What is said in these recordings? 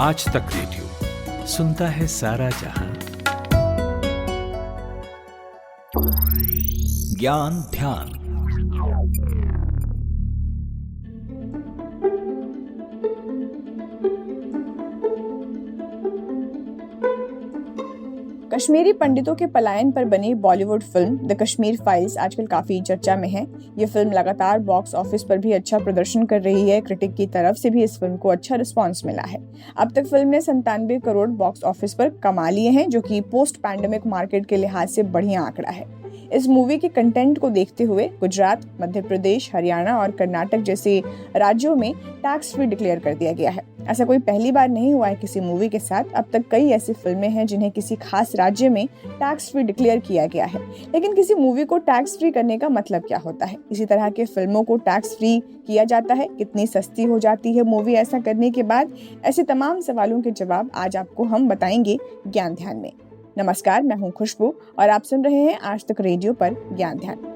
आज तक रेडियो सुनता है सारा जहां। ज्ञान ध्यान। कश्मीरी पंडितों के पलायन पर बनी Bollywood film the Kashmir files आजकल काफी चर्चा में है। ये फिल्म लगातार बॉक्स ऑफिस पर भी अच्छा प्रदर्शन कर रही है। क्रिटिक की तरफ से भी इस फिल्म को अच्छा रिस्पांस मिला है। अब तक फिल्म ने 97 करोड़ बॉक्स ऑफिस पर कमा लिए हैं, जो कि पोस्ट पैंडेमिक मार्केट के लिहाज से बढ़िया आंकड़ा है। इस मूवी के कंटेंट को देखते हुए गुजरात, मध्य प्रदेश, हरियाणा और कर्नाटक जैसे राज्यों में टैक्स फ्री डिक्लेयर कर दिया गया है। ऐसा कोई पहली बार नहीं हुआ है किसी मूवी के साथ। अब तक कई ऐसी फिल्में हैं जिन्हें किसी खास राज्य में टैक्स फ्री डिक्लेयर किया गया है। लेकिन किसी मूवी को टैक्स फ्री करने का मतलब क्या होता है? इसी तरह के फिल्मों को टैक्स फ्री किया जाता है? कितनी सस्ती हो जाती है मूवी ऐसा करने के बाद? ऐसे तमाम सवालों के जवाब आज आपको हम बताएंगे ज्ञान ध्यान में। नमस्कार, मैं हूं खुशबू और आप सुन रहे हैं आज तक रेडियो पर ज्ञान ध्यान।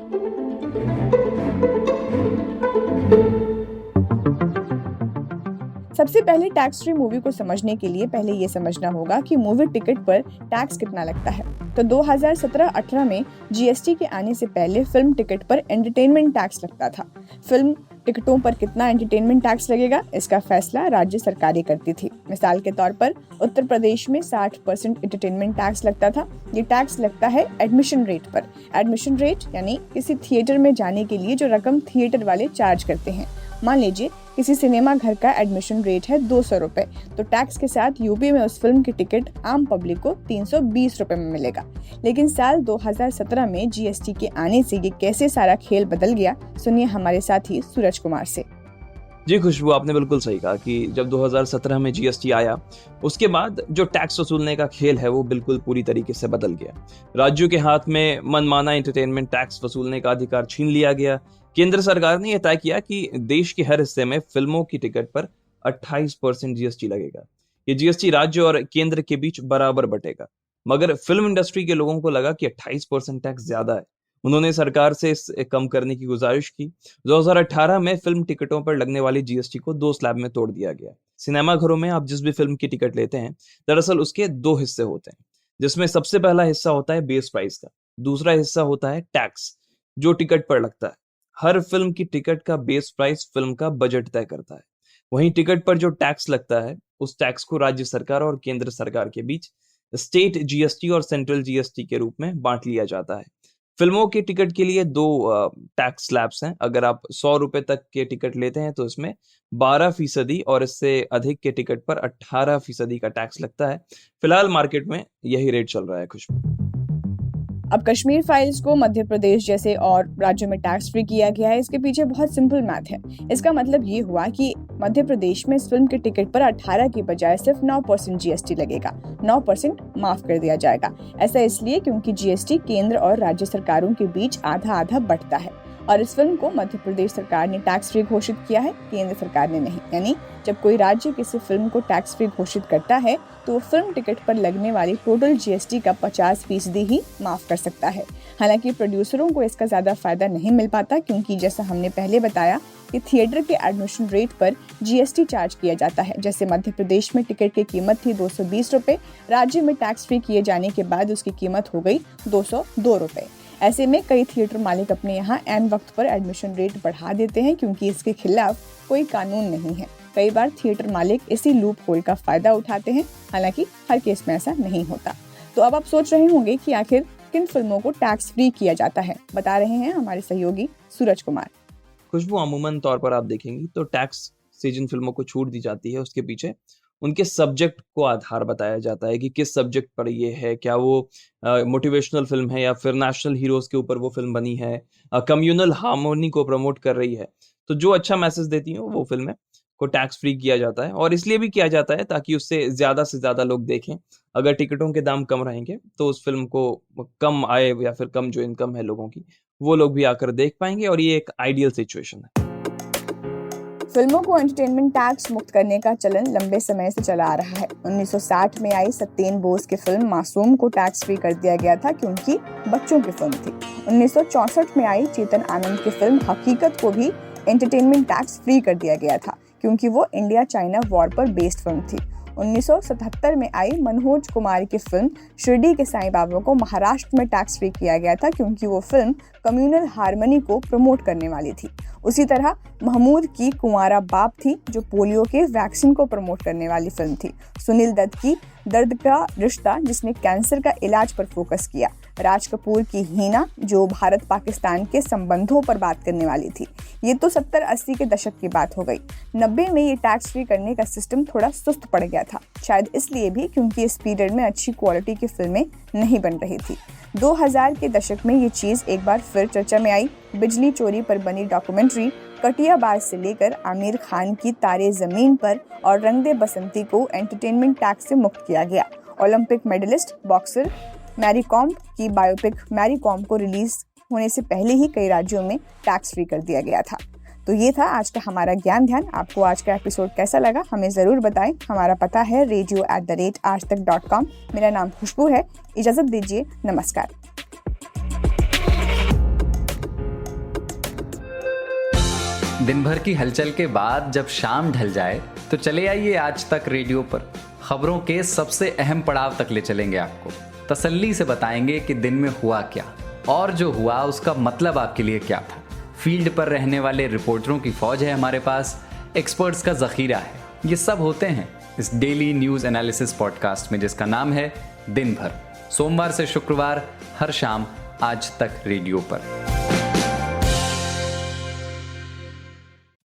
सबसे पहले टैक्स फ्री मूवी को समझने के लिए पहले ये समझना होगा कि मूवी टिकट पर टैक्स कितना लगता है। तो 2017-18 में जीएसटी के आने से पहले फिल्म टिकट पर एंटरटेनमेंट टैक्स लगता था। फिल्म टिकटों पर कितना एंटरटेनमेंट टैक्स लगेगा, इसका फैसला राज्य सरकारें करती थी। मिसाल के तौर पर उत्तर प्रदेश में 60% एंटरटेनमेंट टैक्स लगता था। ये टैक्स लगता है एडमिशन रेट पर। एडमिशन रेट यानी किसी थिएटर में जाने के लिए जो रकम थिएटर वाले चार्ज करते हैं। मान लीजिए किसी सिनेमा घर का एडमिशन रेट है 200 रुपए, तो टैक्स के साथ यूपी में उस फिल्म की टिकट आम पब्लिक को 320 रुपए में मिलेगा। लेकिन साल 2017 में जीएसटी के आने से ये कैसे सारा खेल बदल गया, सुनिए हमारे साथी सूरज कुमार से। जी खुशबू, आपने बिल्कुल सही कहा कि जब 2017 में जीएसटी आया, उसके बाद जो टैक्स वसूलने का खेल है वो बिल्कुल पूरी तरीके से बदल गया। राज्यों के हाथ में मनमाना एंटरटेनमेंट टैक्स वसूलने का अधिकार छीन लिया गया। केंद्र सरकार ने यह तय किया कि देश के हर हिस्से में फिल्मों की टिकट पर 28% जीएसटी लगेगा। ये जीएसटी राज्य और केंद्र के बीच बराबर बटेगा। मगर फिल्म इंडस्ट्री के लोगों को लगा कि 28% टैक्स ज्यादा है। उन्होंने सरकार से इसे कम करने की गुजारिश की। 2018 में फिल्म टिकटों पर लगने वाली जीएसटी को 2 स्लैब में तोड़ दिया गया। सिनेमा घरों में आप जिस भी फिल्म की टिकट लेते हैं, दरअसल उसके 2 हिस्से होते हैं, जिसमें सबसे पहला हिस्सा होता है बेस प्राइस का, दूसरा हिस्सा होता है टैक्स जो टिकट पर लगता है। हर फिल्म की टिकट का बेस प्राइस फिल्म का बजट तय करता है। वहीं टिकट पर जो टैक्स लगता है, उस टैक्स को राज्य सरकार और केंद्र सरकार के बीच स्टेट जीएसटी और सेंट्रल जीएसटी के रूप में बांट लिया जाता है। फिल्मों के टिकट के लिए 2 टैक्स स्लैब्स हैं। अगर आप 100 रुपए तक के टिकट लेते हैं तो इसमें 12% और इससे अधिक के टिकट पर 18% का टैक्स लगता है। फिलहाल मार्केट में यही रेट चल रहा है। खुशबू, अब कश्मीर फाइल्स को मध्य प्रदेश जैसे और राज्यों में टैक्स फ्री किया गया है। इसके पीछे बहुत सिंपल मैथ है। इसका मतलब ये हुआ कि मध्य प्रदेश में इस फिल्म के टिकट पर 18 की बजाय सिर्फ 9% जीएसटी लगेगा। 9% माफ कर दिया जाएगा। ऐसा इसलिए क्योंकि जीएसटी केंद्र और राज्य सरकारों के बीच आधा आधा बंटता है और इस फिल्म को मध्य प्रदेश सरकार ने टैक्स फ्री घोषित किया है, केंद्र सरकार ने नहीं। यानी जब कोई राज्य किसी फिल्म को टैक्स फ्री घोषित करता है तो वो फिल्म टिकट पर लगने वाली टोटल जीएसटी का 50% ही माफ कर सकता है। हालांकि प्रोड्यूसरों को इसका ज्यादा फायदा नहीं मिल पाता, क्योंकि जैसा हमने पहले बताया कि थिएटर के एडमिशन रेट पर जीएसटी चार्ज किया जाता है। जैसे मध्य प्रदेश में टिकट की कीमत थी 220 रुपए, राज्य में टैक्स फ्री किए जाने के बाद उसकी कीमत हो गई 202 रुपए। ऐसे में कई थिएटर मालिक अपने यहाँ ऐन वक्त पर एडमिशन रेट बढ़ा देते हैं, क्योंकि इसके खिलाफ कोई कानून नहीं है। कई बार थिएटर मालिक इसी लूप होल का फायदा उठाते हैं। हालांकि हर केस में ऐसा नहीं होता। तो अब आप सोच रहे होंगे कि आखिर किन फिल्मों को टैक्स फ्री किया जाता है। बता रहे हैं हमारे सहयोगी सूरज कुमार। खुशबू, अमूमन तौर पर आप देखेंगी तो टैक्स से जिन फिल्मों को छूट दी जाती है उसके पीछे उनके सब्जेक्ट को आधार बताया जाता है कि किस सब्जेक्ट पर ये है। क्या वो मोटिवेशनल फिल्म है या फिर नेशनल हीरोज के ऊपर वो फिल्म बनी है, कम्युनल हार्मोनी को प्रमोट कर रही है। तो जो अच्छा मैसेज देती हैं वो फिल्में को टैक्स फ्री किया जाता है, और इसलिए भी किया जाता है ताकि उससे से ज्यादा लोग देखें। अगर टिकटों के दाम कम रहेंगे तो उस फिल्म को कम आए या फिर कम जो इनकम है लोगों की, वो लोग भी आकर देख पाएंगे, और ये एक आइडियल सिचुएशन है। फिल्मों को एंटरटेनमेंट टैक्स मुक्त करने का चलन लंबे समय से चला आ रहा है। 1960 में आई सत्येन बोस की फिल्म मासूम को टैक्स फ्री कर दिया गया था, क्योंकि बच्चों की फिल्म थी। 1964 में आई चेतन आनंद की फिल्म हकीकत को भी एंटरटेनमेंट टैक्स फ्री कर दिया गया था, क्योंकि वो इंडिया चाइना वॉर पर बेस्ड फिल्म थी। 1977 में आई मनोज कुमार की फिल्म शिरडी के साईं बाबा को महाराष्ट्र में टैक्स फ्री किया गया था क्योंकि वो फिल्म कम्युनल हार्मनी को प्रमोट करने वाली थी। उसी तरह महमूद की कुंवारा बाप थी जो पोलियो के वैक्सीन को प्रमोट करने वाली फिल्म थी। सुनील दत्त की दर्द का रिश्ता जिसने कैंसर का इलाज पर फोकस किया। राज कपूर की हीना जो भारत पाकिस्तान के संबंधों पर बात करने वाली थी। ये तो 70-80 के दशक की बात हो गई। 90 में ये टैक्स फ्री करने का सिस्टम थोड़ा सुस्त पड़ गया था, शायद इसलिए भी क्योंकि इस पीरियड में अच्छी क्वालिटी की फिल्में नहीं बन रही थी। 2000 के दशक में ये चीज़ एक बार फिर चर्चा में आई। बिजली चोरी पर बनी डॉक्यूमेंट्री कटियाबाज से लेकर आमिर खान की तारे ज़मीन पर और रंग दे बसंती को एंटरटेनमेंट टैक्स से मुक्त किया गया। Olympic medallist boxer Mary Kom की बायोपिक मैरी कॉम को रिलीज होने से पहले ही कई राज्यों में टैक्स फ्री कर दिया गया था। तो ये था आज का हमारा ज्ञान ध्यान। आपको आज का एपिसोड कैसा लगा हमें ज़रूर बताएं। हमारा पता है radio@aajtak.com। मेरा नाम खुशबू है। इजाज़त दीजिए, नमस्कार। दिन भर की हलचल के बाद जब शाम ढल जाए तो चले आइए आज तक रेडियो पर। खबरों के सबसे अहम पड़ाव तक ले चलेंगे आपको। तसल्ली से बताएंगे कि दिन में हुआ क्या और जो हुआ उसका मतलब आपके लिए क्या था। फील्ड पर रहने वाले रिपोर्टरों की फौज है हमारे पास, एक्सपर्ट्स का जखीरा है। ये सब होते हैं इस डेली न्यूज़ एनालिसिस पॉडकास्ट में जिसका नाम है दिन भर। सोमवार से शुक्रवार हर शाम आज तक रेडियो पर।